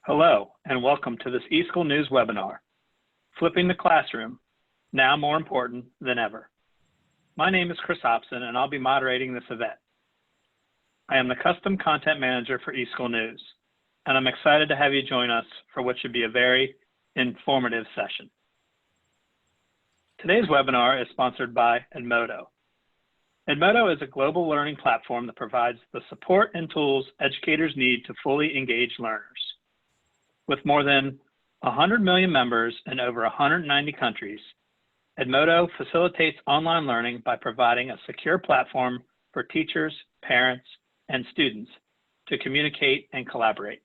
Hello, and welcome to this eSchool News webinar, Flipping the Classroom, Now More Important Than Ever. My name is Chris Hobson, and I'll be moderating this event. I am the Custom Content Manager for eSchool News, and I'm excited to have you join us for what should be a very informative session. Today's webinar is sponsored by Edmodo. Edmodo is a global learning platform that provides the support and tools educators need to fully engage learners. With more than 100 million members in over 190 countries, Edmodo facilitates online learning by providing a secure platform for teachers, parents, and students to communicate and collaborate.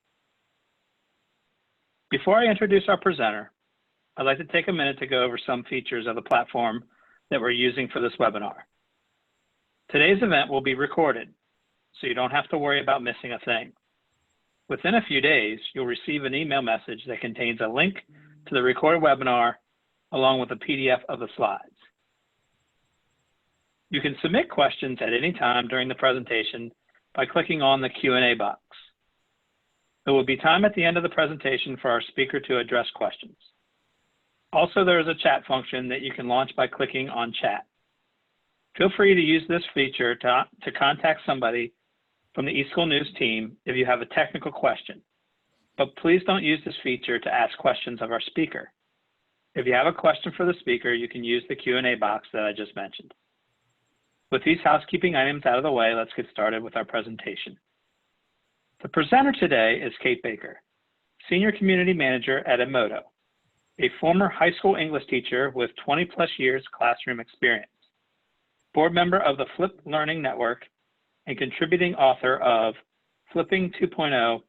Before I introduce our presenter, I'd like to take a minute to go over some features of the platform that we're using for this webinar. Today's event will be recorded, so you don't have to worry about missing a thing. Within a few days, you'll receive an email message that contains a link to the recorded webinar along with a PDF of the slides. You can submit questions at any time during the presentation by clicking on the Q&A box. There will be time at the end of the presentation for our speaker to address questions. Also, there is a chat function that you can launch by clicking on Chat. Feel free to use this feature to contact somebody from the eSchool News team if you have a technical question, but please don't use this feature to ask questions of our speaker. If you have a question for the speaker, you can use the Q&A box that I just mentioned. With these housekeeping items out of the way, let's get started with our presentation. The presenter today is Kate Baker, Senior Community Manager at Edmodo, a former high school English teacher with 20+ years classroom experience, board member of the Flip Learning Network, and contributing author of Flipping 2.0,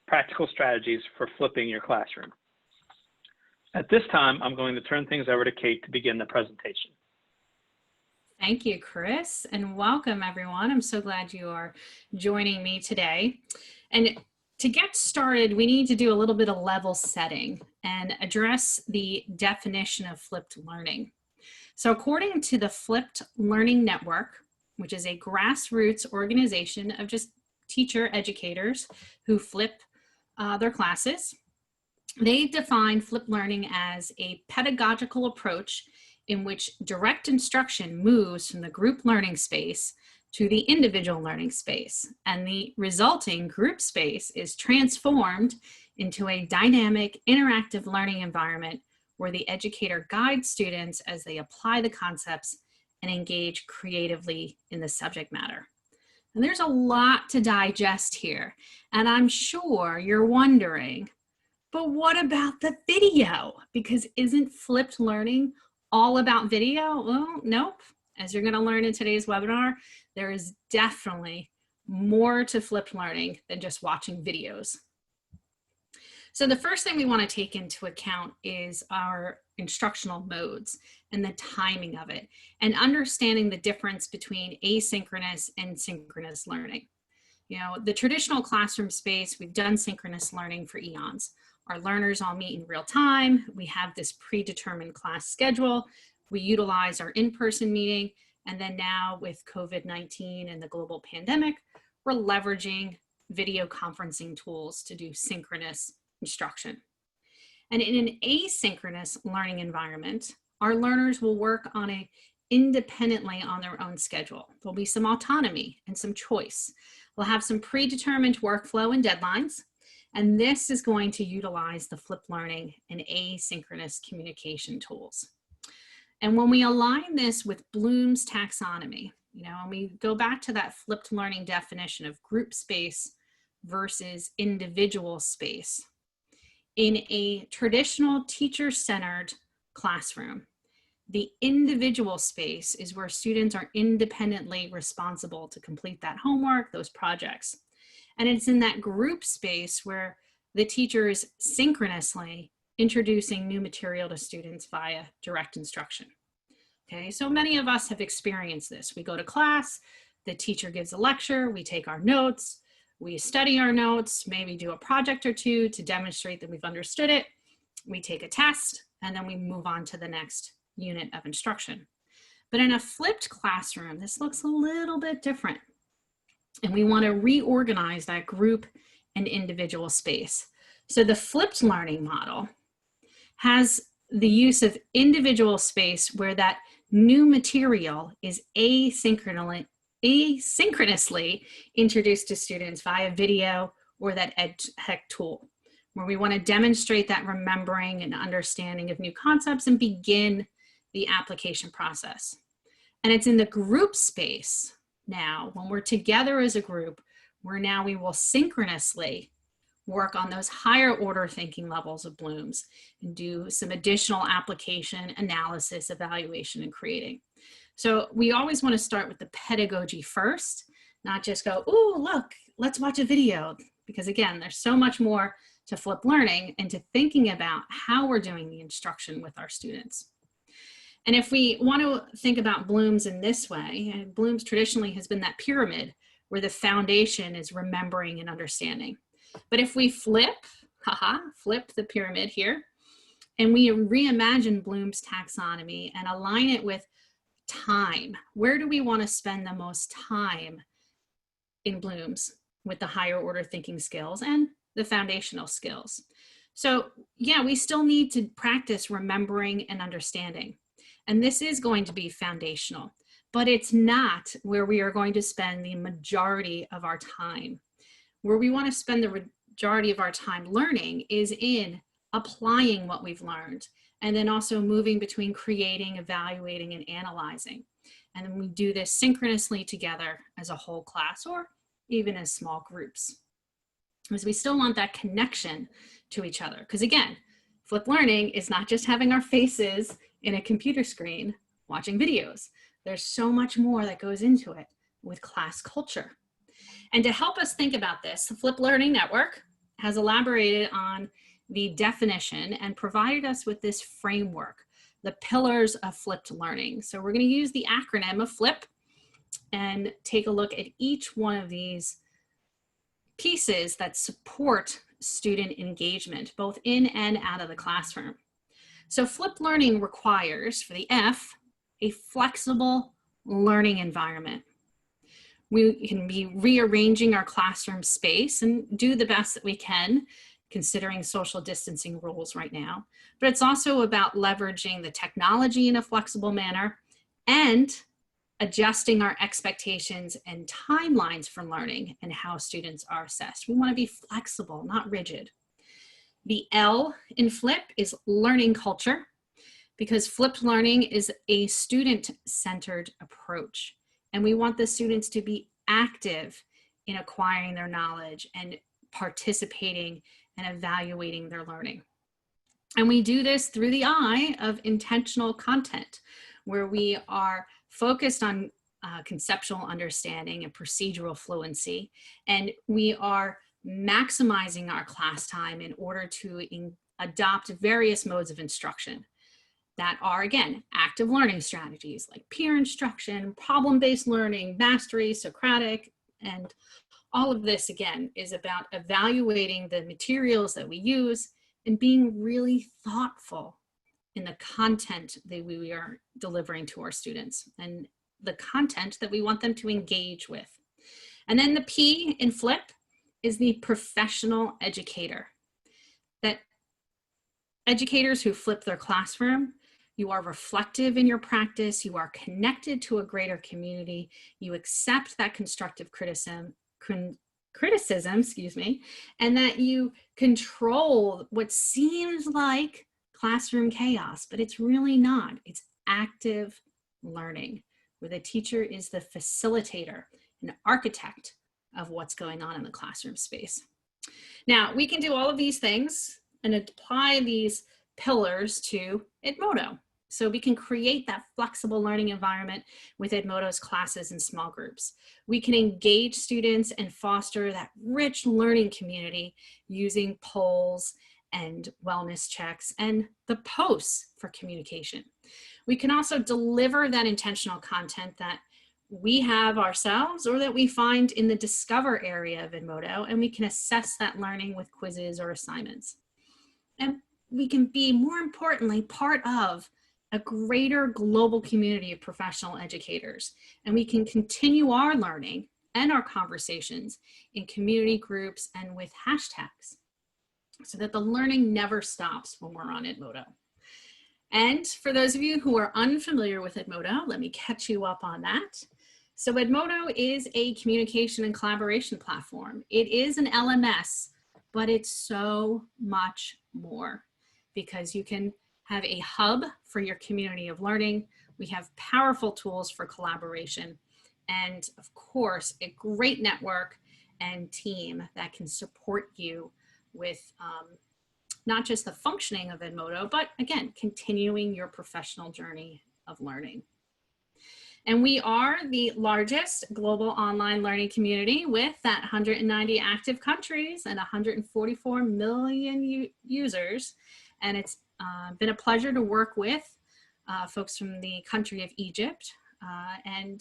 Practical Strategies for Flipping Your Classroom. At this time, I'm going to turn things over to Kate to begin the presentation. Thank you, Chris, and welcome everyone. I'm so glad you are joining me today. And to get started, we need to do a little bit of level setting and address the definition of flipped learning. So according to the Flipped Learning Network, which is a grassroots organization of just teacher educators who flip their classes, they define flipped learning as a pedagogical approach in which direct instruction moves from the group learning space to the individual learning space, and the resulting group space is transformed into a dynamic, interactive learning environment where the educator guides students as they apply the concepts and engage creatively in the subject matter. And there's a lot to digest here, and I'm sure you're wondering, but what about the video? Because isn't flipped learning all about video? Well, nope. As you're going to learn in today's webinar, there is definitely more to flipped learning than just watching videos. So the first thing we want to take into account is our instructional modes and the timing of it, and understanding the difference between asynchronous and synchronous learning. You know, the traditional classroom space, we've done synchronous learning for eons. Our learners all meet in real time. We have this predetermined class schedule. We utilize our in-person meeting. And then now with COVID-19 and the global pandemic, we're leveraging video conferencing tools to do synchronous instruction. And in an asynchronous learning environment, our learners will work independently on their own schedule. There'll be some autonomy and some choice. We'll have some predetermined workflow and deadlines, and this is going to utilize the flipped learning and asynchronous communication tools. And when we align this with Bloom's taxonomy, you know, and we go back to that flipped learning definition of group space versus individual space, in a traditional teacher-centered classroom, the individual space is where students are independently responsible to complete that homework, those projects. And it's in that group space where the teacher is synchronously introducing new material to students via direct instruction. Okay, so many of us have experienced this. We go to class, the teacher gives a lecture, we take our notes, we study our notes, maybe do a project or two to demonstrate that we've understood it. We take a test, and then we move on to the next unit of instruction. But in a flipped classroom, this looks a little bit different. And we want to reorganize that group and individual space. So the flipped learning model has the use of individual space where that new material is asynchronously introduced to students via video or that EdTech tool, where we want to demonstrate that remembering and understanding of new concepts and begin the application process. And it's in the group space now, when we're together as a group, where now we will synchronously work on those higher order thinking levels of Bloom's and do some additional application, analysis, evaluation, and creating. So we always want to start with the pedagogy first, not just go, oh, look, let's watch a video. Because again, there's so much more to flip learning and to thinking about how we're doing the instruction with our students. And if we want to think about Bloom's in this way, Bloom's traditionally has been that pyramid where the foundation is remembering and understanding. But if we flip the pyramid here, and we reimagine Bloom's taxonomy and align it with time, where do we want to spend the most time in Bloom's with the higher order thinking skills and the foundational skills? So yeah, we still need to practice remembering and understanding. And this is going to be foundational, but it's not where we are going to spend the majority of our time. Where we want to spend the majority of our time learning is in applying what we've learned, and then also moving between creating, evaluating, and analyzing. And then we do this synchronously together as a whole class or even as small groups. Because we still want that connection to each other. Because again, flipped learning is not just having our faces in a computer screen watching videos. There's so much more that goes into it with class culture. And to help us think about this, the Flipped Learning Network has elaborated on the definition and provided us with this framework, the pillars of flipped learning. So we're going to use the acronym of FLIP and take a look at each one of these pieces that support student engagement, both in and out of the classroom. So flipped learning requires, for the F, a flexible learning environment. We can be rearranging our classroom space and do the best that we can, considering social distancing rules right now. But it's also about leveraging the technology in a flexible manner and adjusting our expectations and timelines for learning and how students are assessed. We want to be flexible, not rigid. The L in FLIP is learning culture, because flipped learning is a student-centered approach. And we want the students to be active in acquiring their knowledge and participating and evaluating their learning. And we do this through the I of intentional content, where we are focused on conceptual understanding and procedural fluency. And we are maximizing our class time in order to adopt various modes of instruction that are, again, active learning strategies like peer instruction, problem-based learning, mastery, Socratic, and all of this, again, is about evaluating the materials that we use and being really thoughtful in the content that we are delivering to our students and the content that we want them to engage with. And then the P in FLIP is the professional educator. That educators who flip their classroom, you are reflective in your practice, you are connected to a greater community, you accept that constructive criticism, and that you control what seems like classroom chaos, but it's really not. It's active learning, where the teacher is the facilitator and architect of what's going on in the classroom space. Now, we can do all of these things and apply these pillars to Edmodo. So we can create that flexible learning environment with Edmodo's classes and small groups. We can engage students and foster that rich learning community using polls and wellness checks and the posts for communication. We can also deliver that intentional content that we have ourselves or that we find in the Discover area of Edmodo, and we can assess that learning with quizzes or assignments. And we can be, more importantly, part of a greater global community of professional educators. And we can continue our learning and our conversations in community groups and with hashtags. so that the learning never stops when we're on Edmodo. And for those of you who are unfamiliar with Edmodo, let me catch you up on that. So Edmodo is a communication and collaboration platform. It is an LMS, but it's so much more, because you can have a hub for your community of learning. We have powerful tools for collaboration, and of course, a great network and team that can support you with not just the functioning of Edmodo, but again, continuing your professional journey of learning. And we are the largest global online learning community with that 190 active countries and 144 million users. And it's been a pleasure to work with folks from the country of Egypt and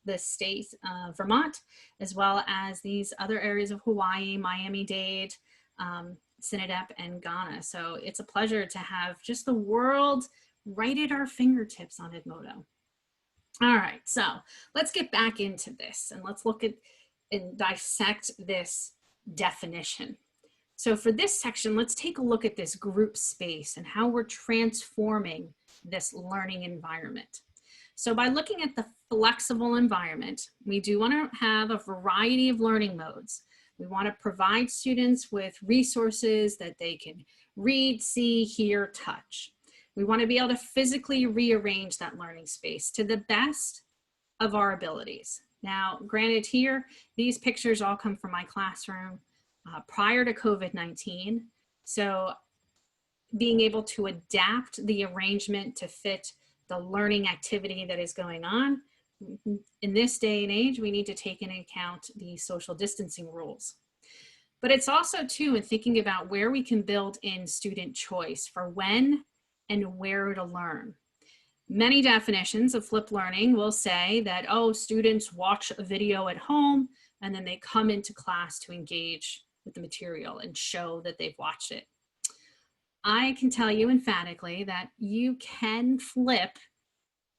the state of Vermont, as well as these other areas of Hawaii, Miami-Dade, Sinodep, and Ghana. So it's a pleasure to have just the world right at our fingertips on Edmodo. All right, so let's get back into this and let's look at and dissect this definition. So for this section, let's take a look at this group space and how we're transforming this learning environment. So by looking at the flexible environment, we do want to have a variety of learning modes. We want to provide students with resources that they can read, see, hear, touch. We want to be able to physically rearrange that learning space to the best of our abilities. Now, granted here, these pictures all come from my classroom prior to COVID-19. So being able to adapt the arrangement to fit the learning activity that is going on. In this day and age, we need to take into account the social distancing rules. But it's also too in thinking about where we can build in student choice for when and where to learn. Many definitions of flipped learning will say that, oh, students watch a video at home and then they come into class to engage with the material and show that they've watched it. I can tell you emphatically that you can flip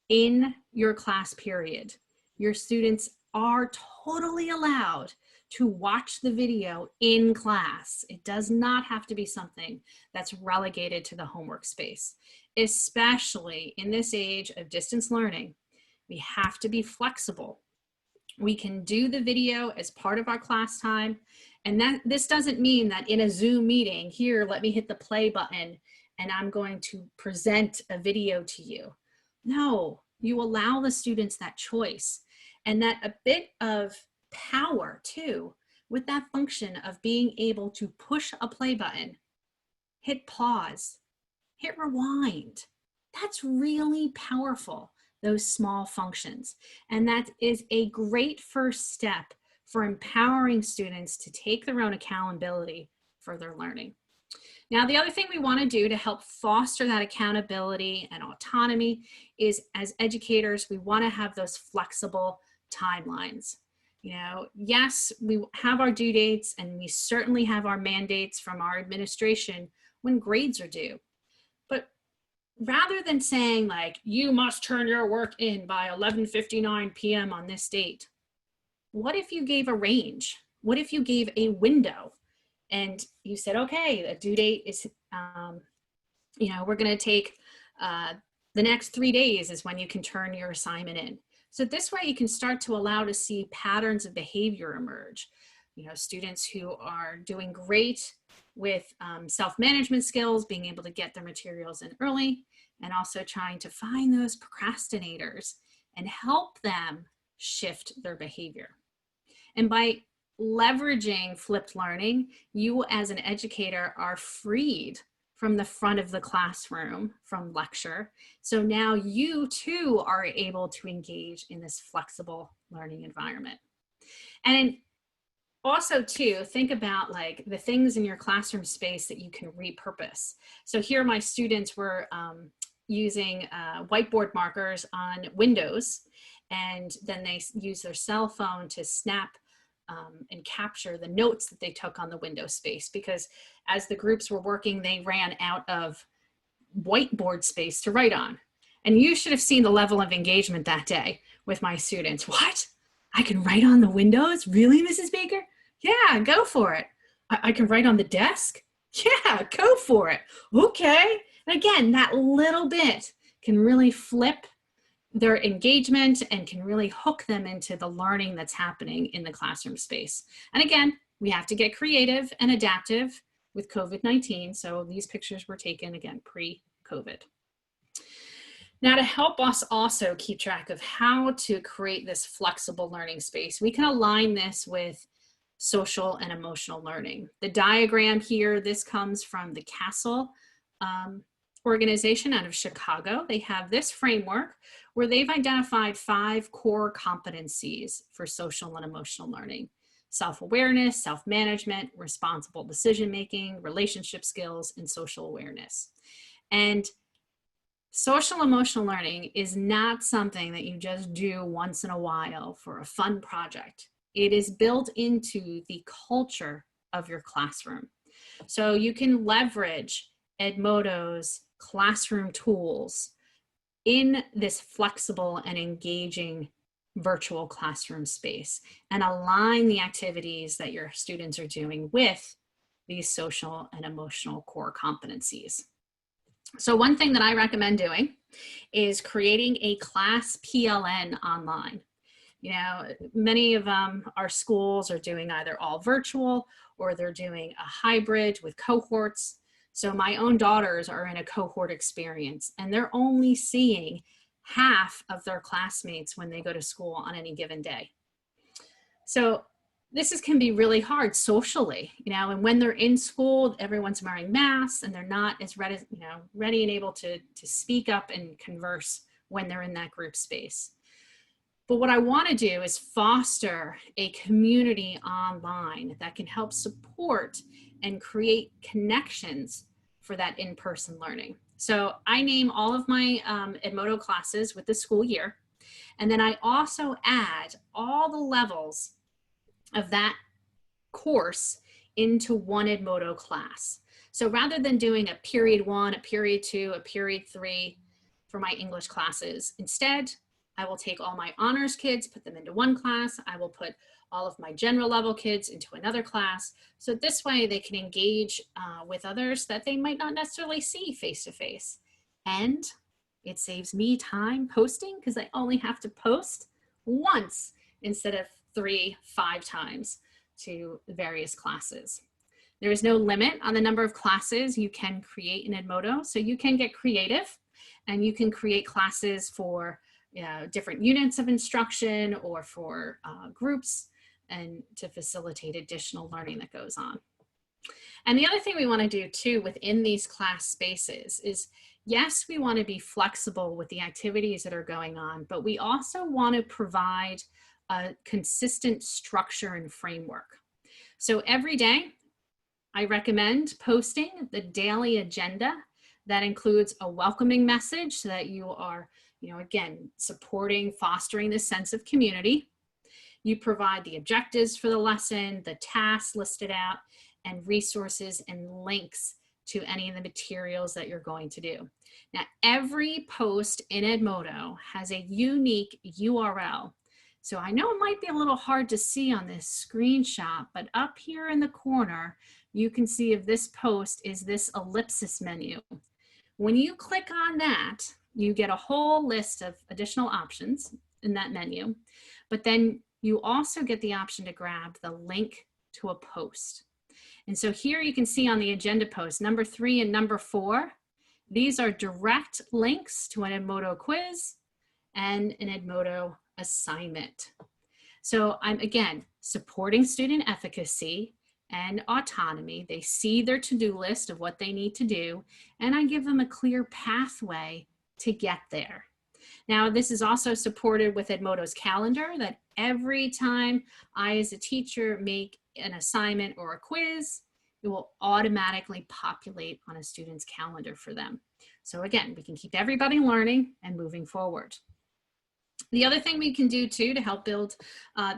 in your class period. Your students are totally allowed to watch the video in class. It does not have to be something that's relegated to the homework space, especially in this age of distance learning. We have to be flexible. We can do the video as part of our class time. And this doesn't mean that in a Zoom meeting, here, let me hit the play button and I'm going to present a video to you. No, you allow the students that choice, and that a bit of power too, with that function of being able to push a play button, hit pause, hit rewind. That's really powerful, those small functions. And that is a great first step for empowering students to take their own accountability for their learning. Now, the other thing we want to do to help foster that accountability and autonomy is, as educators, we want to have those flexible timelines. You know, yes, we have our due dates and we certainly have our mandates from our administration when grades are due. But rather than saying like, you must turn your work in by 11:59 p.m. on this date, what if you gave a range? What if you gave a window and you said, okay, the due date is, you know, we're going to take the next 3 days is when you can turn your assignment in. So this way you can start to allow to see patterns of behavior emerge. You know, students who are doing great with self-management skills, being able to get their materials in early, and also trying to find those procrastinators and help them shift their behavior. And by leveraging flipped learning, you as an educator are freed from the front of the classroom from lecture. So now you too are able to engage in this flexible learning environment. And also too, think about like the things in your classroom space that you can repurpose. So here my students were using whiteboard markers on windows, and then they use their cell phone to snap and capture the notes that they took on the window space, because as the groups were working, they ran out of whiteboard space to write on. And you should have seen the level of engagement that day with my students. What? I can write on the windows? Really, Mrs. Baker? Yeah, go for it. I can write on the desk? Yeah, go for it. Okay. And again, that little bit can really flip their engagement and can really hook them into the learning that's happening in the classroom space. And again, we have to get creative and adaptive with COVID-19. So these pictures were taken, again, pre-COVID. Now, to help us also keep track of how to create this flexible learning space, we can align this with social and emotional learning. The diagram here, this comes from the Castle organization out of Chicago. They have this framework where they've identified 5 core competencies for social and emotional learning: self-awareness, self-management, responsible decision-making, relationship skills, and social awareness. And social emotional learning is not something that you just do once in a while for a fun project. It is built into the culture of your classroom. So you can leverage Edmodo's classroom tools in this flexible and engaging virtual classroom space and align the activities that your students are doing with these social and emotional core competencies. So one thing that I recommend doing is creating a Class Pln online. You know, many of our schools are doing either all virtual or they're doing a hybrid with cohorts. So my own daughters are in a cohort experience and they're only seeing half of their classmates when they go to school on any given day. So can be really hard socially, you know, and when they're in school, everyone's wearing masks and they're not as ready, ready and able to speak up and converse when they're in that group space. But what I want to do is foster a community online that can help support and create connections for that in-person learning. So I name all of my Edmodo classes with the school year, and then I also add all the levels of that course into one Edmodo class. So rather than doing a period 1, a period 2, a period 3 for my English classes, instead, I will take all my honors kids, put them into one class. I will put all of my general level kids into another class. So this way they can engage with others that they might not necessarily see face to face. And it saves me time posting because I only have to post once instead of 3-5 times to various classes. There is no limit on the number of classes you can create in Edmodo. So you can get creative and you can create classes for different units of instruction or for groups and to facilitate additional learning that goes on. And the other thing we want to do too within these class spaces is, yes, we want to be flexible with the activities that are going on, but we also want to provide a consistent structure and framework. So every day, I recommend posting the daily agenda that includes a welcoming message so that you are, again, supporting, fostering this sense of community. You provide the objectives for the lesson, the tasks listed out, and resources and links to any of the materials that you're going to do. Now, every post in Edmodo has a unique URL. So I know it might be a little hard to see on this screenshot, but up here in the corner, you can see if this post is this ellipsis menu. When you click on that, you get a whole list of additional options in that menu, but then you also get the option to grab the link to a post. And so here you can see on the agenda post, number 3 and number 4, these are direct links to an Edmodo quiz and an Edmodo assignment. So I'm, again, supporting student efficacy and autonomy. They see their to-do list of what they need to do, and I give them a clear pathway to get there. Now, this is also supported with Edmodo's calendar, that every time I, as a teacher, make an assignment or a quiz, it will automatically populate on a student's calendar for them. So again, we can keep everybody learning and moving forward. The other thing we can do too to help build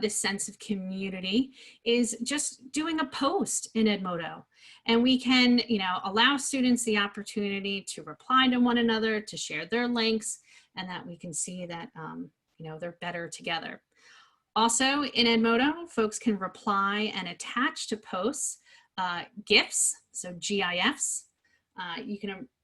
this sense of community is just doing a post in Edmodo. And we can, allow students the opportunity to reply to one another, to share their links, and that we can see that, they're better together. Also in Edmodo, folks can reply and attach to posts GIFs, so GIFs.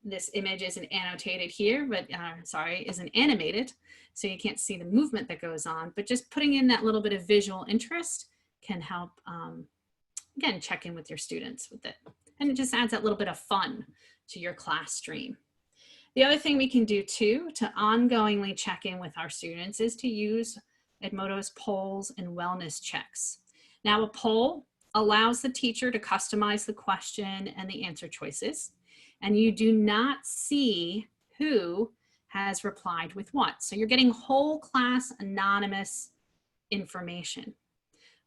This image isn't annotated here, but isn't animated, so you can't see the movement that goes on, but just putting in that little bit of visual interest can help, again, check in with your students with it. And it just adds that little bit of fun to your class stream. The other thing we can do too, to ongoingly check in with our students, is to use Edmodo's polls and wellness checks. Now, a poll allows the teacher to customize the question and the answer choices, and you do not see who has replied with what. So you're getting whole class anonymous information.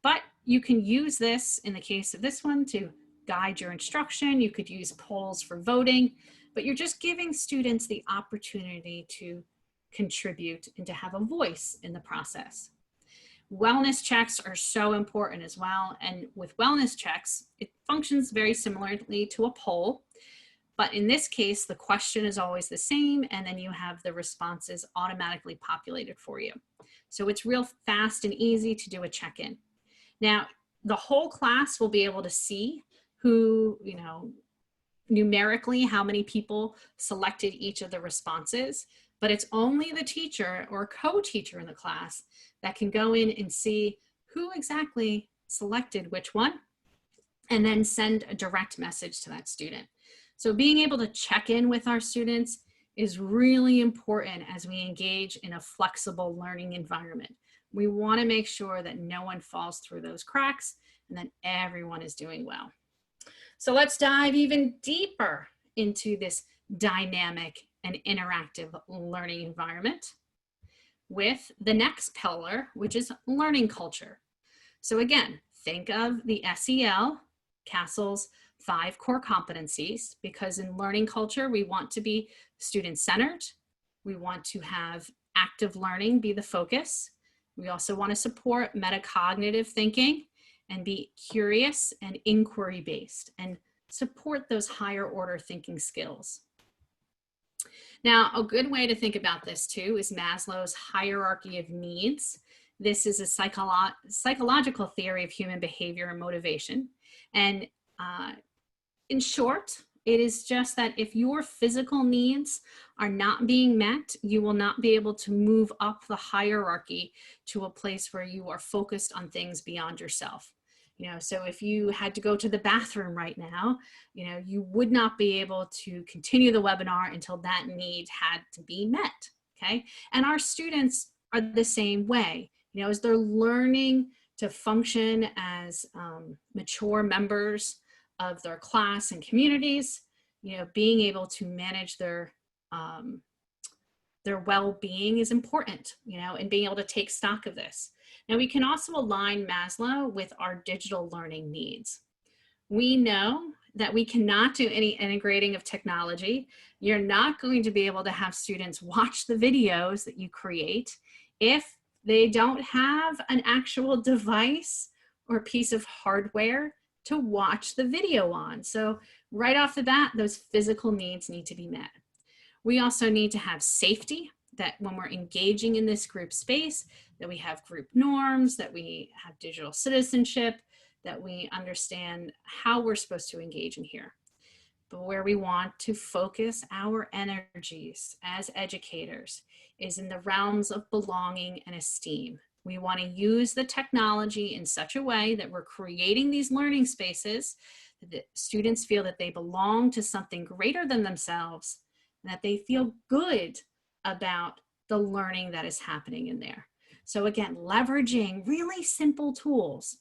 But you can use this, in the case of this one, to guide your instruction. You could use polls for voting, but you're just giving students the opportunity to contribute and to have a voice in the process. Wellness checks are so important as well. And with wellness checks, it functions very similarly to a poll. But in this case, the question is always the same, and then you have the responses automatically populated for you. So it's real fast and easy to do a check-in. Now, the whole class will be able to see who, numerically, how many people selected each of the responses, but it's only the teacher or co-teacher in the class that can go in and see who exactly selected which one, and then send a direct message to that student. So being able to check in with our students is really important as we engage in a flexible learning environment. We want to make sure that no one falls through those cracks and that everyone is doing well. So let's dive even deeper into this dynamic and interactive learning environment with the next pillar, which is learning culture. So again, think of the SEL, CASEL's 5 core competencies, because in learning culture, we want to be student-centered. We want to have active learning be the focus. We also want to support metacognitive thinking and be curious and inquiry-based and support those higher order thinking skills. Now, a good way to think about this too is Maslow's hierarchy of needs. This is a psychological theory of human behavior and motivation. And in short, it is just that if your physical needs are not being met, you will not be able to move up the hierarchy to a place where you are focused on things beyond yourself. So if you had to go to the bathroom right now, you would not be able to continue the webinar until that need had to be met, okay? And our students are the same way, as they're learning to function as mature members of their class and communities, being able to manage their well-being is important, and being able to take stock of this. Now, we can also align Maslow with our digital learning needs. We know that we cannot do any integrating of technology. You're not going to be able to have students watch the videos that you create if they don't have an actual device or piece of hardware to watch the video on. So right off the bat, those physical needs need to be met. We also need to have safety, that when we're engaging in this group space, that we have group norms, that we have digital citizenship, that we understand how we're supposed to engage in here. But where we want to focus our energies as educators is in the realms of belonging and esteem. We want to use the technology in such a way that we're creating these learning spaces that students feel that they belong to something greater than themselves, and that they feel good about the learning that is happening in there. So again, leveraging really simple tools,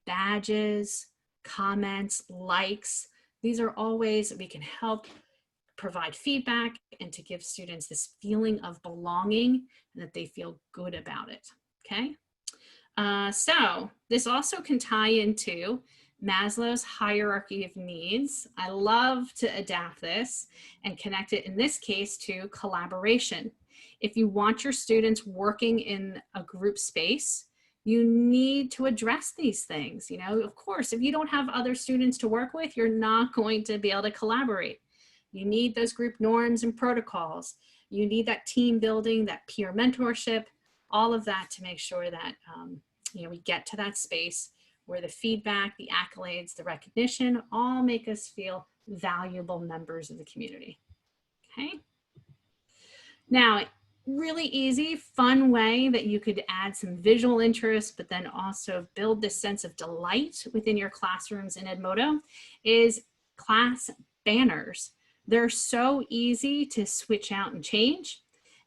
badges, comments, likes. These are all ways that we can help provide feedback and to give students this feeling of belonging and that they feel good about it. Okay, so this also can tie into Maslow's hierarchy of needs. I love to adapt this and connect it in this case to collaboration. If you want your students working in a group space, you need to address these things. Of course, if you don't have other students to work with, you're not going to be able to collaborate. You need those group norms and protocols. You need that team building, that peer mentorship, all of that to make sure that we get to that space where the feedback, the accolades, the recognition all make us feel valuable members of the community. Okay. Now, really easy, fun way that you could add some visual interest, but then also build this sense of delight within your classrooms in Edmodo is class banners. They're so easy to switch out and change.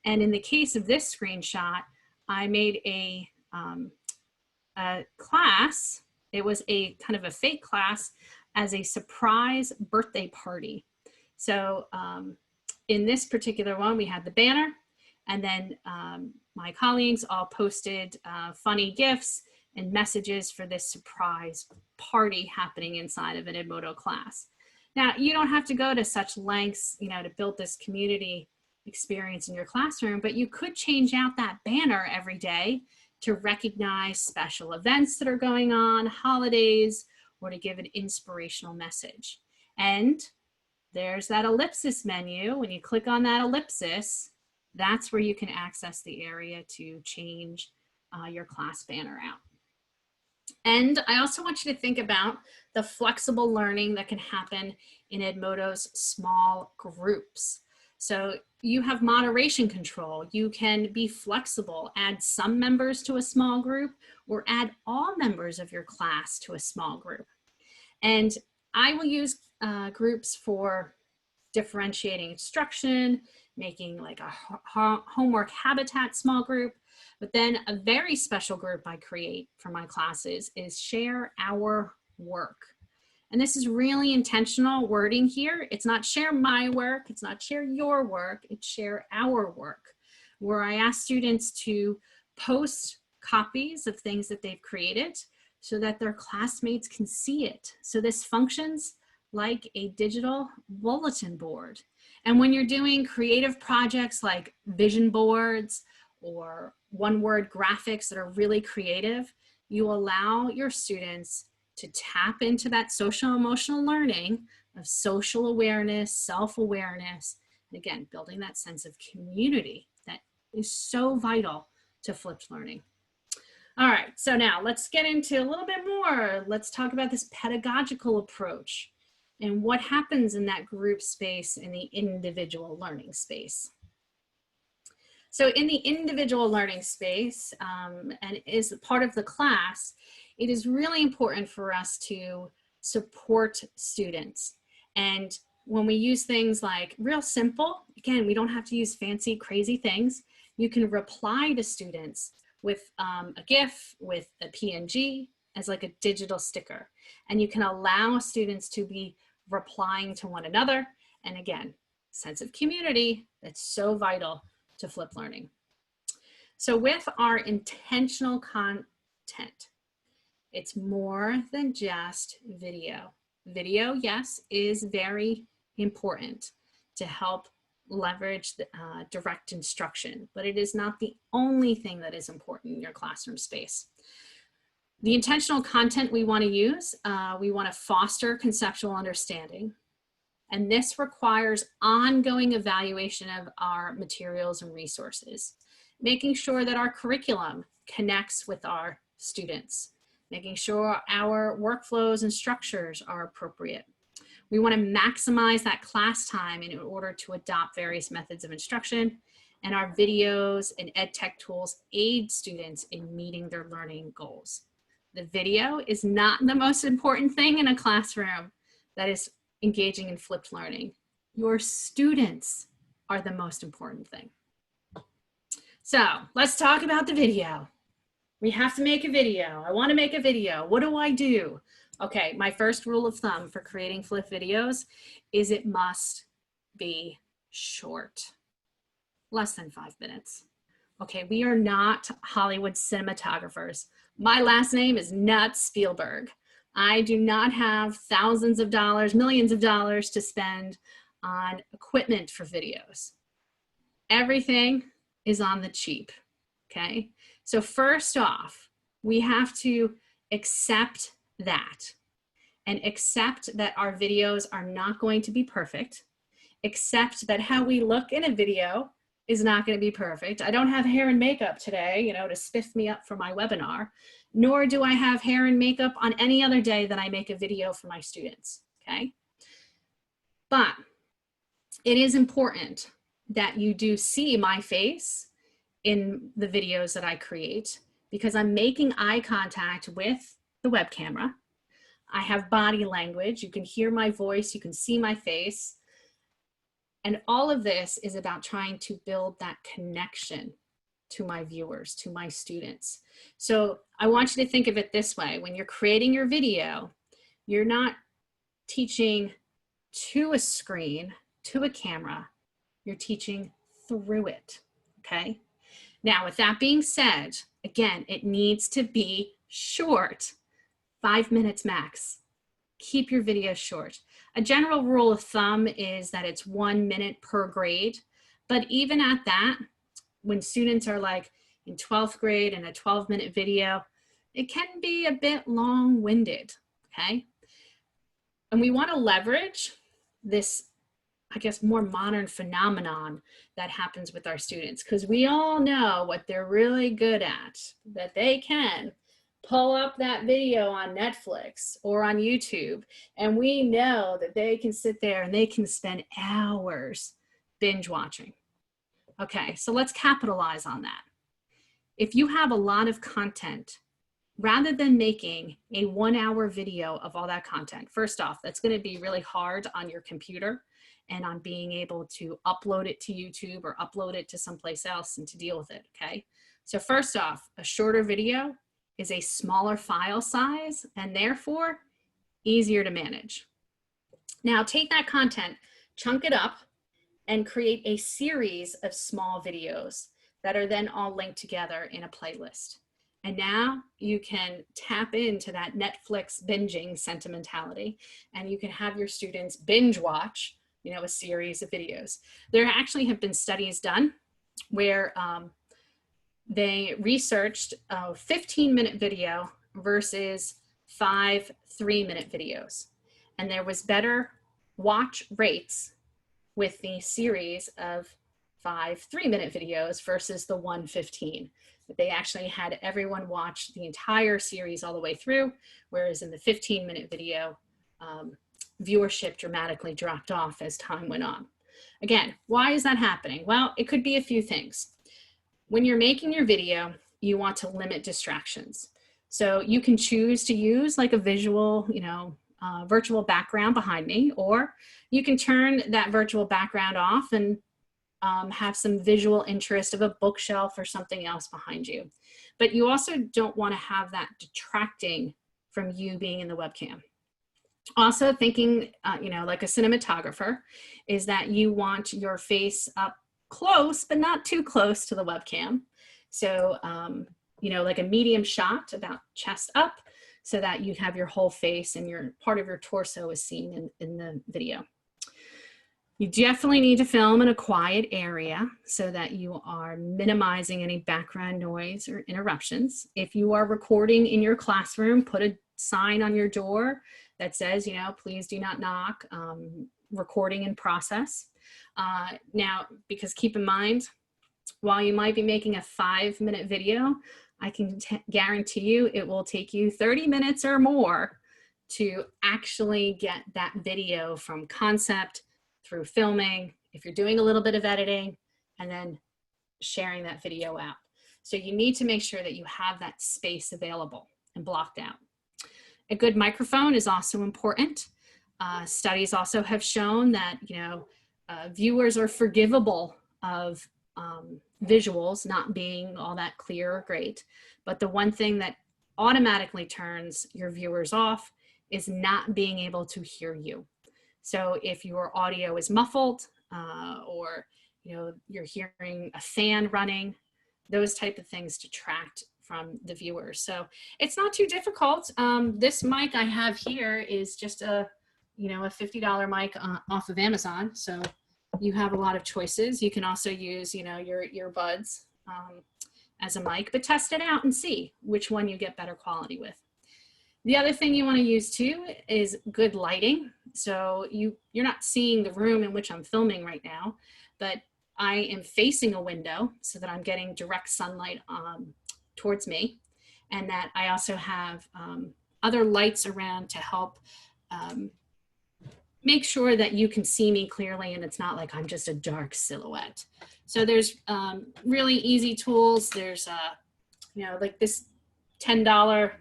And in the case of this screenshot, I made a class. It was a kind of a fake class as a surprise birthday party. So in this particular one, we had the banner, and then my colleagues all posted funny GIFs and messages for this surprise party happening inside of an Edmodo class. Now, you don't have to go to such lengths, you know, to build this community experience in your classroom, but you could change out that banner every day to recognize special events that are going on, holidays, or to give an inspirational message. And there's that ellipsis menu. When you click on that ellipsis, that's where you can access the area to change your class banner out. And I also want you to think about the flexible learning that can happen in Edmodo's small groups. So you have moderation control. You can be flexible, add some members to a small group, or add all members of your class to a small group. And I will use groups for differentiating instruction, making like a homework habitat small group. But then a very special group I create for my classes is share our work. And this is really intentional wording here. It's not share my work, it's not share your work, it's share our work, where I ask students to post copies of things that they've created so that their classmates can see it. So this functions like a digital bulletin board. And when you're doing creative projects like vision boards or one-word graphics that are really creative, you allow your students to tap into that social emotional learning of social awareness, self-awareness, and again, building that sense of community that is so vital to flipped learning. All right, so now let's get into a little bit more. Let's talk about this pedagogical approach and what happens in that group space in the individual learning space. So in the individual learning space, and is part of the class, it is really important for us to support students. And when we use things like real simple, again, we don't have to use fancy, crazy things. You can reply to students with a GIF, with a PNG, as like a digital sticker. And you can allow students to be replying to one another. And again, sense of community that's so vital to flip learning. So with our intentional content, it's more than just video. Video, yes, is very important to help leverage the, direct instruction, but it is not the only thing that is important in your classroom space. The intentional content we want to use, we want to foster conceptual understanding. And this requires ongoing evaluation of our materials and resources, making sure that our curriculum connects with our students, making sure our workflows and structures are appropriate. We want to maximize that class time in order to adopt various methods of instruction, and our videos and ed tech tools aid students in meeting their learning goals. The video is not the most important thing in a classroom that is engaging in flipped learning. Your students are the most important thing. So let's talk about the video. We have to make a video. I want to make a video. What do I do? Okay, my first rule of thumb for creating flip videos is it must be short, less than 5 minutes. Okay, we are not Hollywood cinematographers. My last name is not Spielberg. I do not have thousands of dollars, millions of dollars to spend on equipment for videos. Everything is on the cheap, okay? So first off, we have to accept that and accept that our videos are not going to be perfect, accept that how we look in a video is not going to be perfect. I don't have hair and makeup today, you know, to spiff me up for my webinar, nor do I have hair and makeup on any other day that I make a video for my students, okay? But it is important that you do see my face in the videos that I create, because I'm making eye contact with the web camera. I have body language. You can hear my voice. You can see my face. And all of this is about trying to build that connection to my viewers, to my students. So I want you to think of it this way. When you're creating your video, you're not teaching to a screen, to a camera. You're teaching through it, okay? Now, with that being said, again, it needs to be short, 5 minutes max. Keep your videos short. A general rule of thumb is that it's 1 minute per grade, but even at that, when students are like in 12th grade and a 12-minute video, it can be a bit long-winded, okay? And we want to leverage this, I guess, more modern phenomenon that happens with our students, because we all know what they're really good at, that they can pull up that video on Netflix or on YouTube, and we know that they can sit there and they can spend hours binge watching. Okay, so let's capitalize on that. If you have a lot of content, rather than making a 1-hour video of all that content, first off, that's going to be really hard on your computer and on being able to upload it to YouTube or upload it to someplace else and to deal with it, okay? So first off, a shorter video is a smaller file size and therefore easier to manage. Now take that content, chunk it up, and create a series of small videos that are then all linked together in a playlist. And now you can tap into that Netflix binging sentimentality, and you can have your students binge watch, you know, a series of videos. There actually have been studies done where they researched a 15-minute video versus 5 3-minute videos. And there was better watch rates with the series of 5 3-minute videos versus the 1 15. But they actually had everyone watch the entire series all the way through, whereas in the 15-minute video, viewership dramatically dropped off as time went on. Again, why is that happening? Well, it could be a few things. When you're making your video, you want to limit distractions. So you can choose to use like a visual, you know, virtual background behind me, or you can turn that virtual background off and have some visual interest of a bookshelf or something else behind you. But you also don't want to have that detracting from you being in the webcam. Also thinking, you know, like a cinematographer, is that you want your face up close, but not too close to the webcam. So, you know, like a medium shot about chest up, so that you have your whole face and your part of your torso is seen in the video. You definitely need to film in a quiet area so that you are minimizing any background noise or interruptions. If you are recording in your classroom, put a sign on your door that says, you know, please do not knock, recording in process. Now, because keep in mind, while you might be making a 5-minute video, I can guarantee you it will take you 30 minutes or more to actually get that video from concept through filming, if you're doing a little bit of editing, and then sharing that video out. So you need to make sure that you have that space available and blocked out. A good microphone is also important. Studies also have shown that, you know, viewers are forgivable of visuals not being all that clear or great. But the one thing that automatically turns your viewers off is not being able to hear you. So if your audio is muffled or, you know, you're hearing a fan running, those type of things detract from the viewers. So it's not too difficult. This mic I have here is just a, you know, a $50 mic off of Amazon. So you have a lot of choices. You can also use, you know, your earbuds as a mic, but test it out and see which one you get better quality with. The other thing you want to use too is good lighting. So you're not seeing the room in which I'm filming right now, but I am facing a window so that I'm getting direct sunlight towards me, and that I also have other lights around to help make sure that you can see me clearly and it's not like I'm just a dark silhouette. So there's really easy tools. There's, like this $10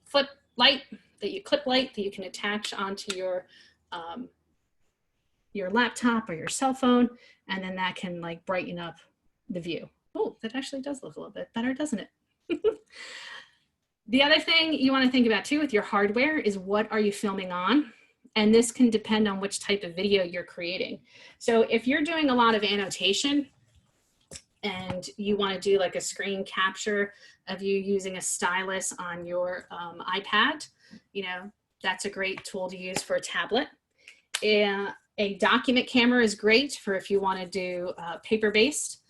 flip light clip light that you can attach onto your laptop or your cell phone, and then that can like brighten up the view. Oh, that actually does look a little bit better, doesn't it? The other thing you want to think about too with your hardware is what are you filming on? And this can depend on which type of video you're creating. So if you're doing a lot of annotation and you want to do like a screen capture of you using a stylus on your iPad, that's a great tool to use for a tablet. A document camera is great for if you want to do paper-based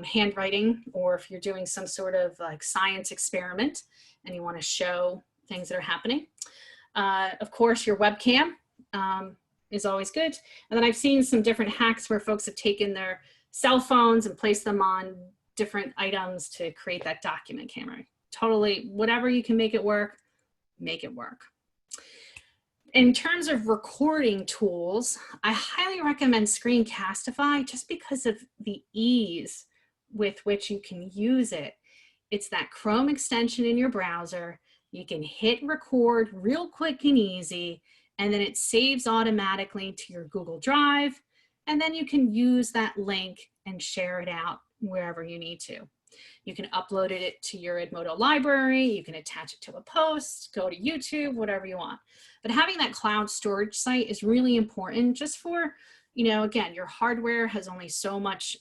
handwriting, or if you're doing some sort of like science experiment and you want to show things that are happening. Of course, your webcam is always good. And then I've seen some different hacks where folks have taken their cell phones and placed them on different items to create that document camera. Totally, whatever you can make it work, make it work. In terms of recording tools, I highly recommend Screencastify just because of the ease with which you can use it. It's that Chrome extension in your browser. You can hit record real quick and easy, and then it saves automatically to your Google Drive, and then you can use that link and share it out wherever you need to. You can upload it to your Edmodo library, you can attach it to a post, go to YouTube, whatever you want. But having that cloud storage site is really important just for, again, your hardware has only so much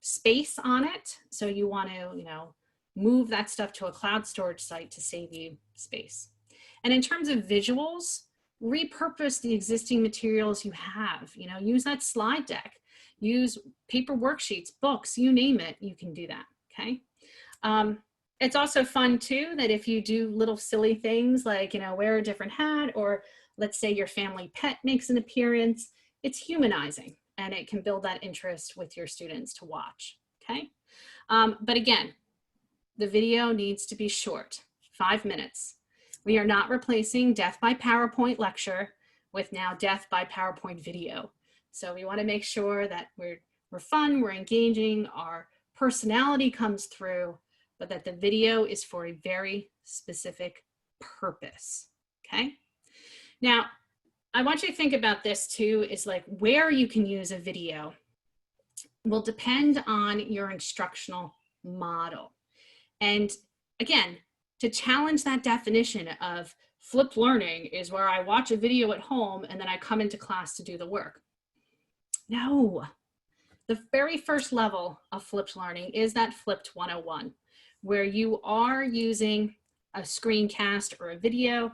space on it. So you want to, move that stuff to a cloud storage site to save you space. And in terms of visuals, repurpose the existing materials you have, use that slide deck. Use paper worksheets, books, you name it, you can do that, okay? It's also fun too that if you do little silly things like, wear a different hat, or let's say your family pet makes an appearance, it's humanizing and it can build that interest with your students to watch, okay? But again, the video needs to be short, 5 minutes. We are not replacing Death by PowerPoint lecture with now Death by PowerPoint video. So we want to make sure that we're fun, we're engaging, our personality comes through, but that the video is for a very specific purpose, okay? Now, I want you to think about this too, is like where you can use a video will depend on your instructional model. And again, to challenge that definition of flipped learning is where I watch a video at home and then I come into class to do the work. No, the very first level of flipped learning is that flipped 101, where you are using a screencast or a video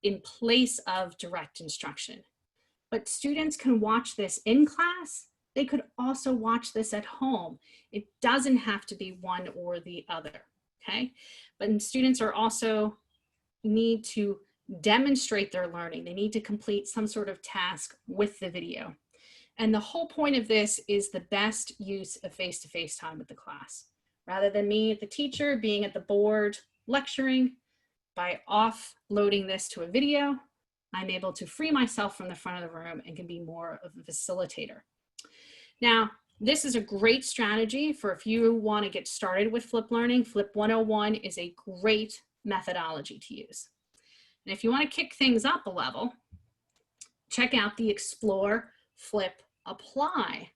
in place of direct instruction. But students can watch this in class. They could also watch this at home. It doesn't have to be one or the other, okay? But students are also need to demonstrate their learning. They need to complete some sort of task with the video. And the whole point of this is the best use of face-to-face time with the class. Rather than me, the teacher, being at the board lecturing, by offloading this to a video, I'm able to free myself from the front of the room and can be more of a facilitator. Now, this is a great strategy for if you want to get started with flipped learning. Flip 101 is a great methodology to use. And if you want to kick things up a level, check out the Explore, Flip, Apply.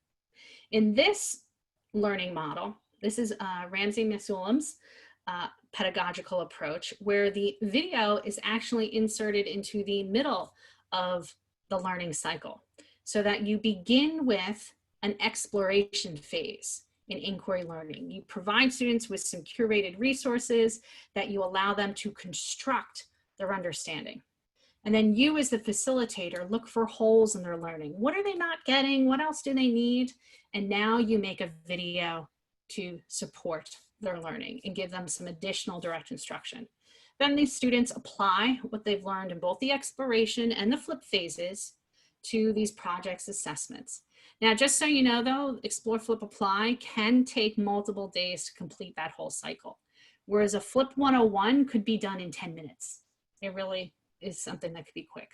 In this learning model, this is Ramsey Mesulam's pedagogical approach, where the video is actually inserted into the middle of the learning cycle, so that you begin with an exploration phase in inquiry learning. You provide students with some curated resources that you allow them to construct their understanding. And then you as the facilitator look for holes in their learning. What are they not getting? What else do they need? And now you make a video to support their learning and give them some additional direct instruction. Then these students apply what they've learned in both the exploration and the flip phases to these projects assessments. Now, just so you know though, Explore, Flip, Apply can take multiple days to complete that whole cycle. Whereas a Flip 101 could be done in 10 minutes. It really is something that could be quick.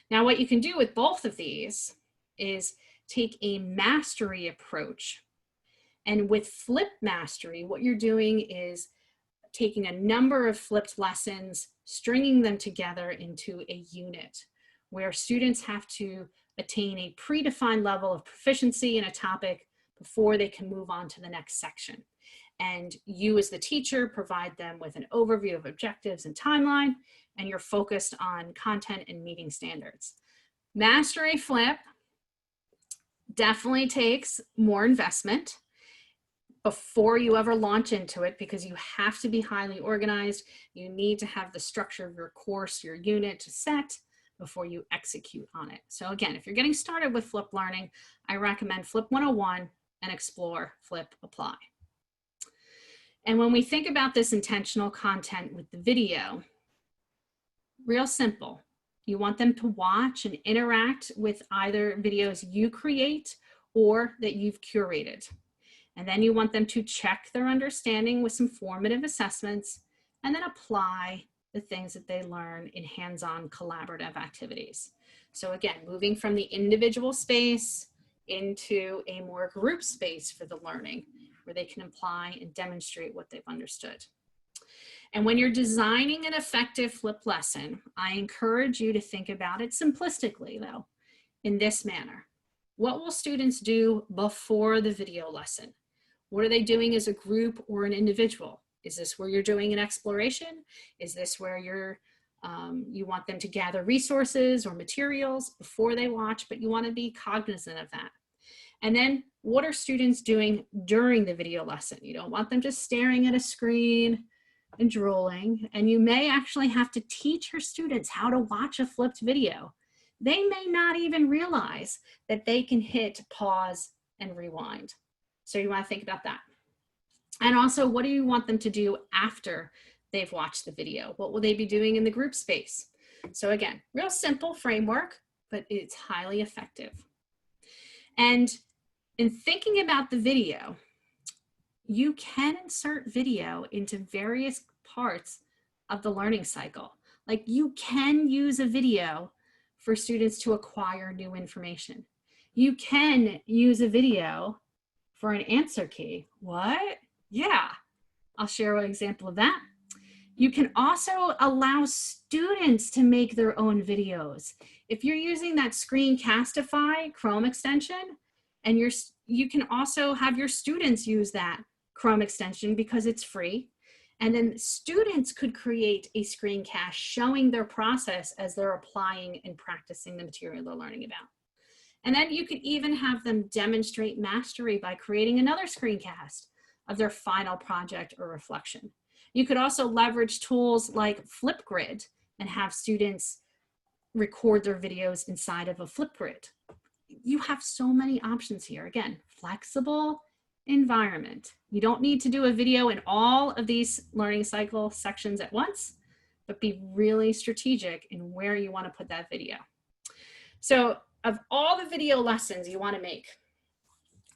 Now, what you can do with both of these is take a mastery approach. And with Flip Mastery, what you're doing is taking a number of flipped lessons, stringing them together into a unit where students have to attain a predefined level of proficiency in a topic before they can move on to the next section. And you as the teacher provide them with an overview of objectives and timeline, and you're focused on content and meeting standards. Mastery Flip definitely takes more investment before you ever launch into it, because you have to be highly organized. You need to have the structure of your course, your unit set before you execute on it. So again, if you're getting started with Flip Learning, I recommend Flip 101 and Explore, Flip, Apply. And when we think about this intentional content with the video, real simple. You want them to watch and interact with either videos you create or that you've curated. And then you want them to check their understanding with some formative assessments and then apply the things that they learn in hands-on collaborative activities. So again, moving from the individual space into a more group space for the learning, where they can apply and demonstrate what they've understood. And when you're designing an effective Flip lesson, I encourage you to think about it simplistically though, in this manner. What will students do before the video lesson? What are they doing as a group or an individual? Is this where you're doing an exploration? Is this where you want them to gather resources or materials before they watch, but you want to be cognizant of that? And then what are students doing during the video lesson? You don't want them just staring at a screen and drooling, and you may actually have to teach your students how to watch a flipped video. They may not even realize that they can hit pause and rewind. So you want to think about that. And also, what do you want them to do after they've watched the video? What will they be doing in the group space? So again, real simple framework, but it's highly effective. And in thinking about the video, you can insert video into various parts of the learning cycle. Like you can use a video for students to acquire new information. You can use a video for an answer key. What? Yeah, I'll share an example of that. You can also allow students to make their own videos. If you're using that Screencastify Chrome extension, and you can also have your students use that Chrome extension because it's free. And then students could create a screencast showing their process as they're applying and practicing the material they're learning about. And then you could even have them demonstrate mastery by creating another screencast of their final project or reflection. You could also leverage tools like Flipgrid and have students record their videos inside of a Flipgrid. You have so many options here. Again, flexible environment. You don't need to do a video in all of these learning cycle sections at once, but be really strategic in where you want to put that video. So of all the video lessons you want to make,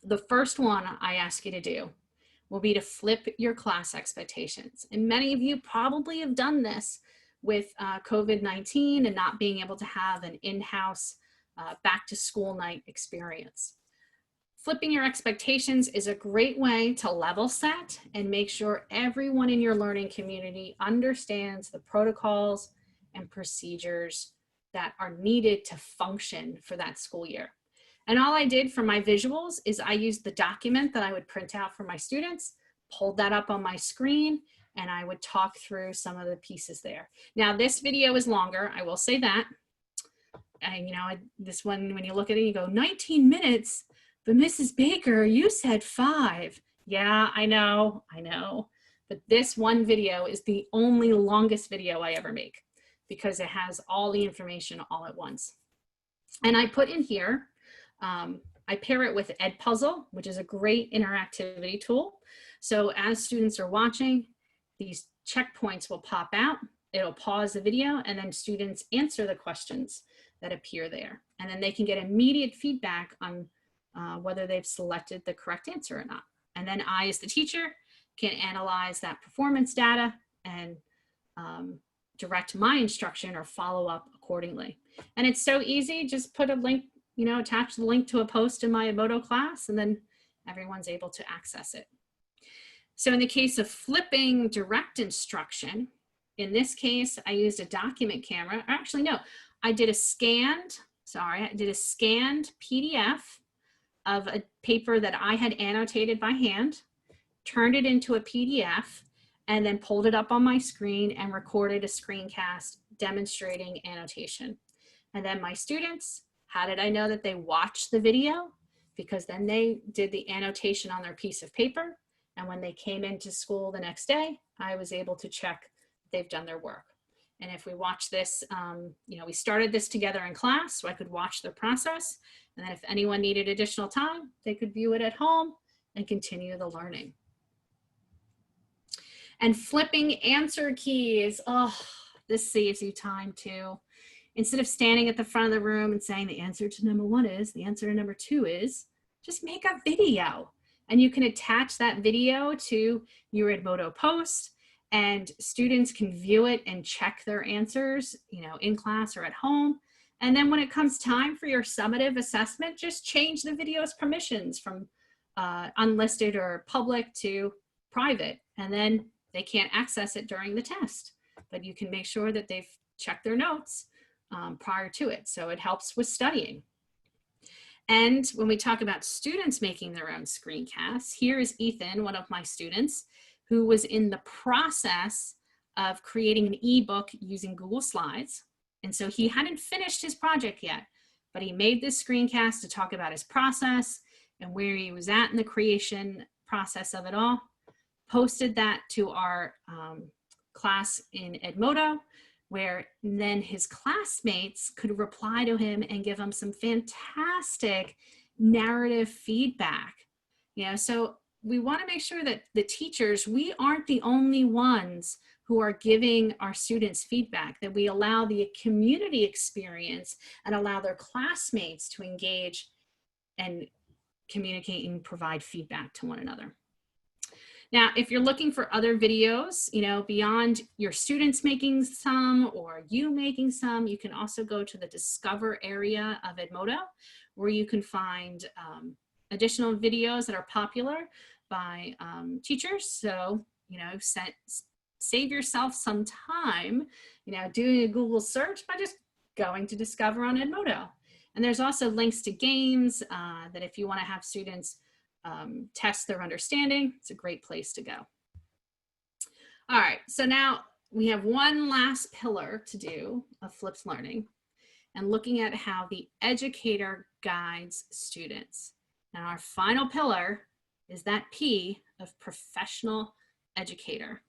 the first one I ask you to do will be to flip your class expectations. And many of you probably have done this with COVID-19 and not being able to have an in-house back to school night experience. Flipping your expectations is a great way to level set and make sure everyone in your learning community understands the protocols and procedures that are needed to function for that school year. And all I did for my visuals is I used the document that I would print out for my students, pulled that up on my screen, and I would talk through some of the pieces there. Now this video is longer, I will say that. And this one, when you look at it, you go 19 minutes, but Mrs. Baker, you said 5. Yeah, I know. But this one video is the only longest video I ever make because it has all the information all at once. And I put in here, I pair it with Edpuzzle, which is a great interactivity tool. So as students are watching, these checkpoints will pop out. It'll pause the video and then students answer the questions that appear there. And then they can get immediate feedback on whether they've selected the correct answer or not. And then I, as the teacher, can analyze that performance data and direct my instruction or follow up accordingly. And it's so easy, just put a link, attach the link to a post in my Edmodo class, and then everyone's able to access it. So in the case of flipping direct instruction, in this case, I used a document camera. Actually, no, I did a scanned PDF of a paper that I had annotated by hand, turned it into a PDF, and then pulled it up on my screen and recorded a screencast demonstrating annotation. And then my students, how did I know that they watched the video? Because then they did the annotation on their piece of paper. And when they came into school the next day, I was able to check they've done their work. And if we watch this, we started this together in class, so I could watch their process. And then if anyone needed additional time, they could view it at home and continue the learning. And flipping answer keys. Oh, this saves you time too. Instead of standing at the front of the room and saying the answer to number 1 is, the answer to number 2 is, just make a video. And you can attach that video to your Edmodo post, and students can view it and check their answers, in class or at home. And then when it comes time for your summative assessment, just change the video's permissions from unlisted or public to private. And then they can't access it during the test, but you can make sure that they've checked their notes prior to it. So it helps with studying. And when we talk about students making their own screencasts, here is Ethan, one of my students, who was in the process of creating an ebook using Google Slides. And so he hadn't finished his project yet, but he made this screencast to talk about his process and where he was at in the creation process of it all. Posted that to our class in Edmodo, where then his classmates could reply to him and give him some fantastic narrative feedback. So we want to make sure that the teachers, we aren't the only ones who are giving our students feedback, that we allow the community experience and allow their classmates to engage and communicate and provide feedback to one another. Now, if you're looking for other videos, beyond your students making some or you making some, you can also go to the Discover area of Edmodo, where you can find additional videos that are popular by teachers. So, save yourself some time, doing a Google search by just going to Discover on Edmodo. And there's also links to games that if you want to have students test their understanding, it's a great place to go. All right, so now we have one last pillar to do of flipped learning and looking at how the educator guides students. Now our final pillar is that P of professional educator.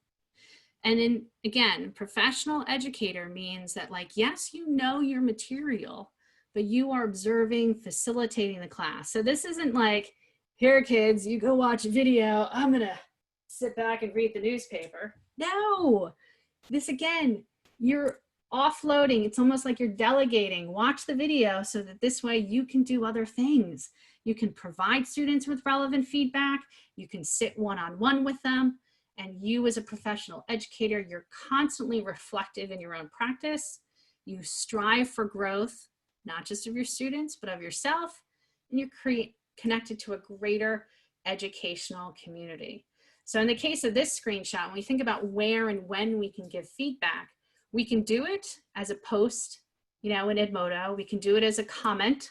And then again, professional educator means that yes, you know your material, but you are observing, facilitating the class. So this isn't like, here kids, you go watch a video, I'm gonna sit back and read the newspaper. No, this again, you're offloading. It's almost like you're delegating. Watch the video so that this way you can do other things. You can provide students with relevant feedback. You can sit one-on-one with them. And you as a professional educator, you're constantly reflective in your own practice. You strive for growth, not just of your students, but of yourself. And you connected to a greater educational community. So in the case of this screenshot, when we think about where and when we can give feedback, we can do it as a post, in Edmodo. We can do it as a comment.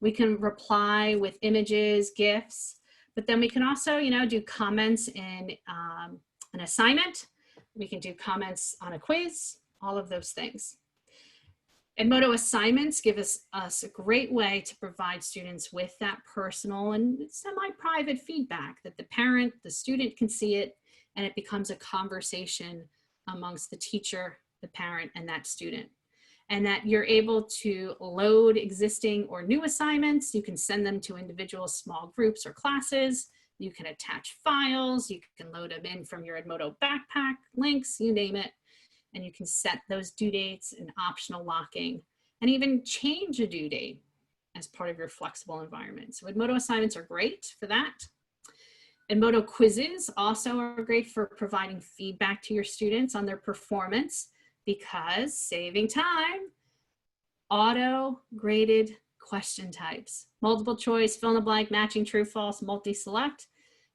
We can reply with images, GIFs, but then we can also, do comments in an assignment. We can do comments on a quiz, all of those things. Edmodo assignments give us a great way to provide students with that personal and semi-private feedback that the parent, the student can see it, and it becomes a conversation amongst the teacher, the parent, and that student. And that you're able to load existing or new assignments. You can send them to individual small groups or classes. You can attach files. You can load them in from your Edmodo backpack, links, you name it. And you can set those due dates and optional locking and even change a due date. as part of your flexible environment. So Edmodo assignments are great for that. Edmodo quizzes also are great for providing feedback to your students on their performance, because saving time, auto-graded question types, multiple choice, fill in the blank, matching true, false, multi-select.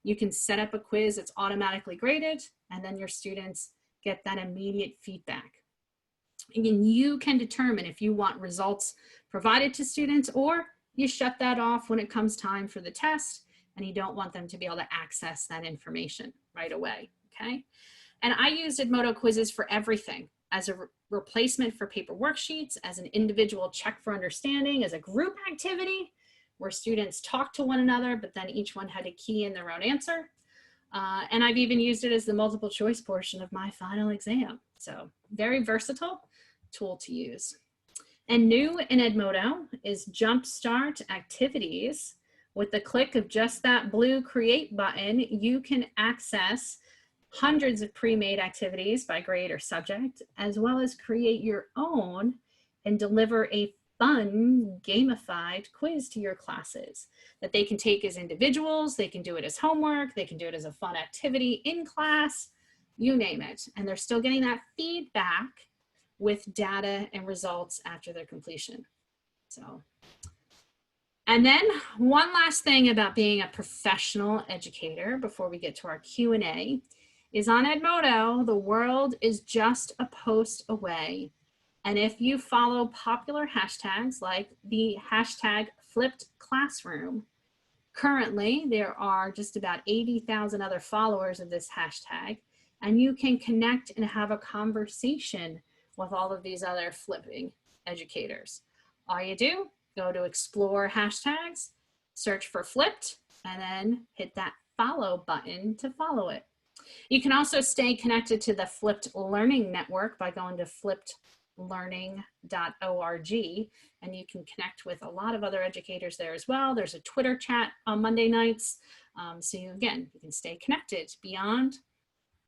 You can set up a quiz that's automatically graded, and then your students get that immediate feedback. And you can determine if you want results provided to students, or you shut that off when it comes time for the test and you don't want them to be able to access that information right away, okay? And I use Edmodo quizzes for everything, as a replacement for paper worksheets, as an individual check for understanding, as a group activity where students talk to one another, but then each one had to key in their own answer. And I've even used it as the multiple choice portion of my final exam. So very versatile tool to use. And new in Edmodo is Jumpstart Activities. With the click of just that blue create button, you can access hundreds of pre-made activities by grade or subject, as well as create your own and deliver a fun gamified quiz to your classes that they can take as individuals, they can do it as homework, they can do it as a fun activity in class, you name it. And they're still getting that feedback with data and results after their completion. So, and then one last thing about being a professional educator before we get to our Q&A is on Edmodo, the world is just a post away. And if you follow popular hashtags like the hashtag flipped classroom, currently there are just about 80,000 other followers of this hashtag, and you can connect and have a conversation with all of these other flipping educators. All you do, go to explore hashtags, search for flipped, and then hit that follow button to follow it. You can also stay connected to the Flipped Learning Network by going to flippedlearning.org, and you can connect with a lot of other educators there as well. There's a Twitter chat on Monday nights. So you can stay connected beyond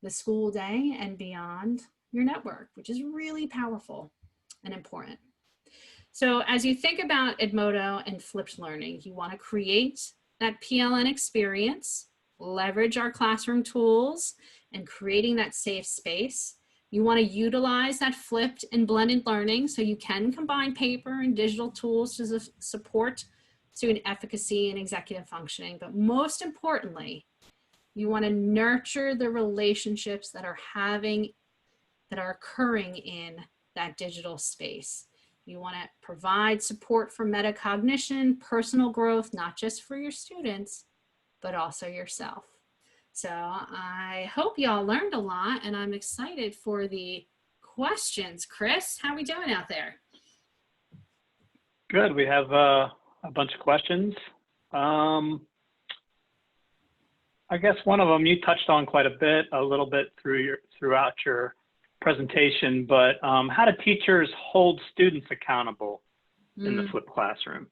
the school day and beyond your network, which is really powerful and important. So as you think about Edmodo and flipped learning, you want to create that PLN experience, leverage our classroom tools, and creating that safe space. You want to utilize that flipped and blended learning so you can combine paper and digital tools to support student efficacy and executive functioning. But most importantly, you want to nurture the relationships that are occurring in that digital space. You want to provide support for metacognition, personal growth, not just for your students, but also yourself. So I hope y'all learned a lot, and I'm excited for the questions. Chris, how are we doing out there? Good. We have a bunch of questions. I guess one of them you touched on quite a little bit throughout your presentation, but how do teachers hold students accountable in the flipped classroom?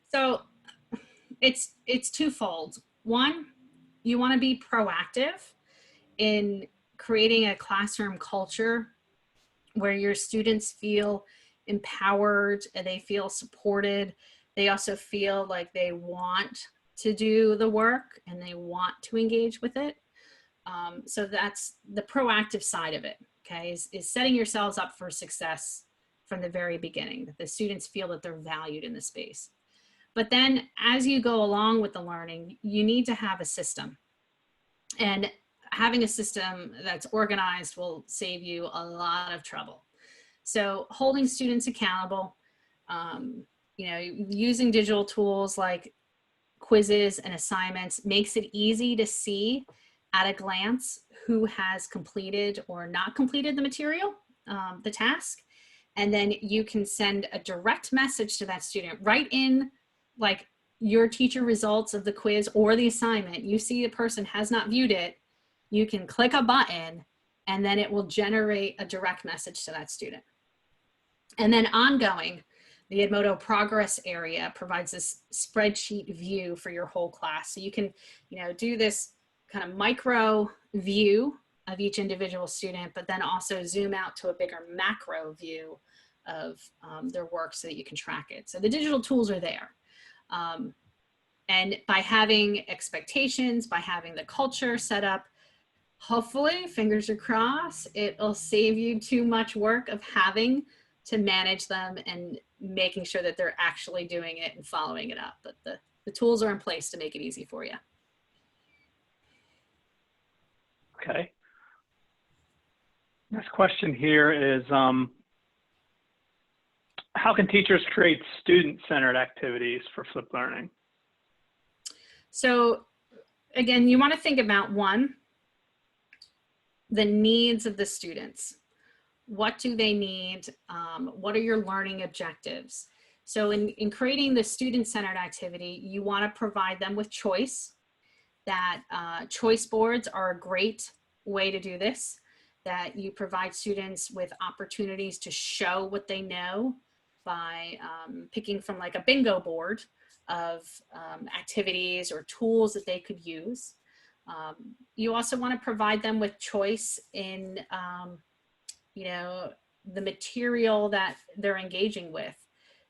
So it's twofold. One, you want to be proactive in creating a classroom culture where your students feel empowered and they feel supported. They also feel like they want to do the work and they want to engage with it. So that's the proactive side of it, okay, is setting yourselves up for success from the very beginning, that the students feel that they're valued in the space. But then as you go along with the learning, you need to have a system. And having a system that's organized will save you a lot of trouble. So holding students accountable, using digital tools like quizzes and assignments makes it easy to see at a glance who has completed or not completed the material, the task. And then you can send a direct message to that student right in like your teacher results of the quiz or the assignment. You see the person has not viewed it, you can click a button and then it will generate a direct message to that student. And then ongoing, the Edmodo Progress area provides this spreadsheet view for your whole class. So you can, do this kind of micro view of each individual student, but then also zoom out to a bigger macro view of their work so that you can track it. So the digital tools are there. And by having expectations, by having the culture set up, hopefully, fingers are crossed, it'll save you too much work of having to manage them and making sure that they're actually doing it and following it up. But the tools are in place to make it easy for you. Okay. Next question here is, how can teachers create student-centered activities for flipped learning? So again, you want to think about one, the needs of the students. What do they need? What are your learning objectives? So in creating the student-centered activity, you want to provide them with choice. That choice boards are a great way to do this, that you provide students with opportunities to show what they know by picking from like a bingo board of activities or tools that they could use. You also want to provide them with choice in, you know, the material that they're engaging with.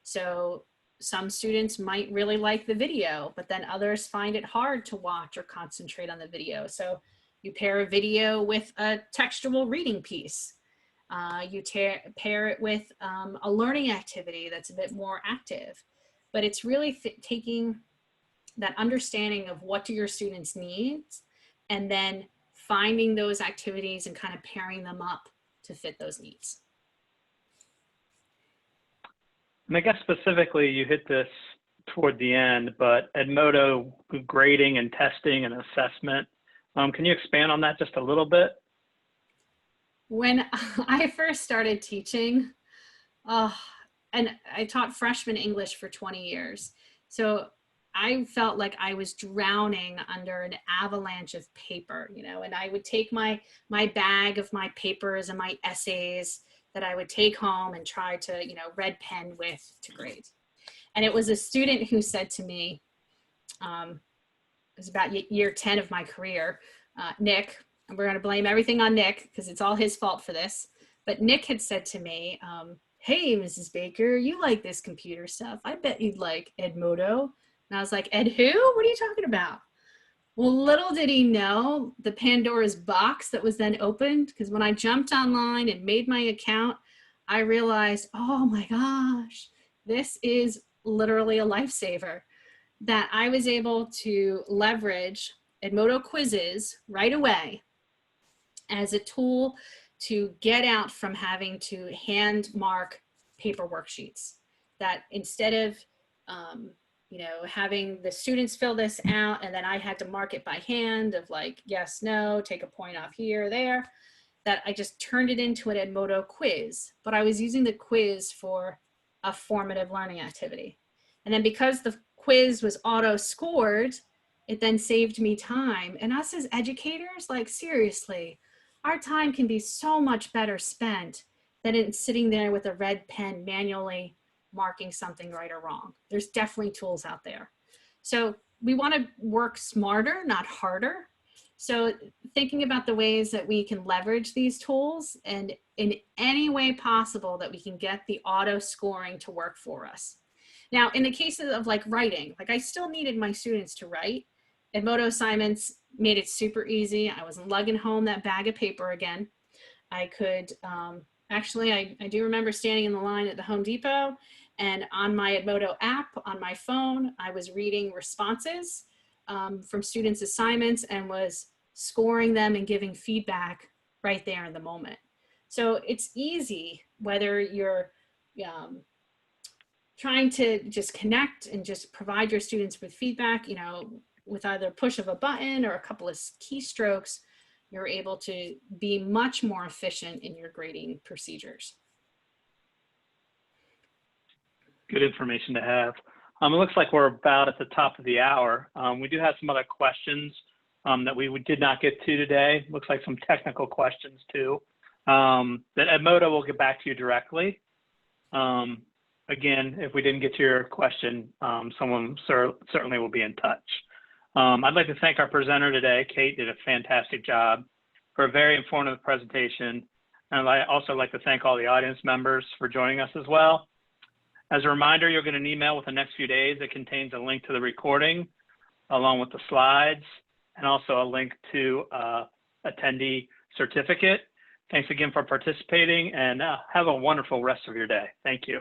So some students might really like the video, but then others find it hard to watch or concentrate on the video. So you pair a video with a textual reading piece. You pair it with a learning activity that's a bit more active. But it's really taking that understanding of what do your students need and then finding those activities and kind of pairing them up to fit those needs. And I guess specifically you hit this toward the end, but Edmodo grading and testing and assessment, can you expand on that just a little bit? When I first started teaching, and I taught freshman English for 20 years. So I felt like I was drowning under an avalanche of paper, you know, and I would take my bag of my papers and my essays that I would take home and try to, you know, red pen with to grade. And it was a student who said to me, it was about year 10 of my career, Nick, and we're going to blame everything on Nick because it's all his fault for this. But Nick had said to me, hey, Mrs. Baker, you like this computer stuff. I bet you'd like Edmodo. And I was like, Ed who? What are you talking about? Well, little did he know the Pandora's box that was then opened, because when I jumped online and made my account, I realized, oh my gosh, this is literally a lifesaver, that I was able to leverage Edmodo Quizzes right away as a tool to get out from having to hand mark paper worksheets. That instead of you know, having the students fill this out and then I had to mark it by hand of like, yes, no, take a point off here, there, that I just turned it into an Edmodo quiz, but I was using the quiz for a formative learning activity. And then because the quiz was auto scored, it then saved me time. And us as educators, like seriously, our time can be so much better spent than in sitting there with a red pen manually marking something right or wrong. There's definitely tools out there. So we want to work smarter, not harder. So thinking about the ways that we can leverage these tools and in any way possible that we can get the auto scoring to work for us. Now, in the cases of like writing, like I still needed my students to write. Edmodo assignments made it super easy. I wasn't lugging home that bag of paper again. I could, actually, I do remember standing in the line at the Home Depot, and on my Edmodo app on my phone, I was reading responses from students' assignments and was scoring them and giving feedback right there in the moment. So it's easy, whether you're trying to just connect and just provide your students with feedback, you know, with either push of a button or a couple of keystrokes, you're able to be much more efficient in your grading procedures. Good information to have. It looks like we're about at the top of the hour. We do have some other questions that we did not get to today. Looks like some technical questions too. That Edmodo will get back to you directly. Again, if we didn't get to your question, someone certainly will be in touch. I'd like to thank our presenter today. Kate did a fantastic job for a very informative presentation. And I'd also like to thank all the audience members for joining us as well. As a reminder, you'll get an email within the next few days that contains a link to the recording, along with the slides, and also a link to Attendee Certificate. Thanks again for participating, and have a wonderful rest of your day. Thank you.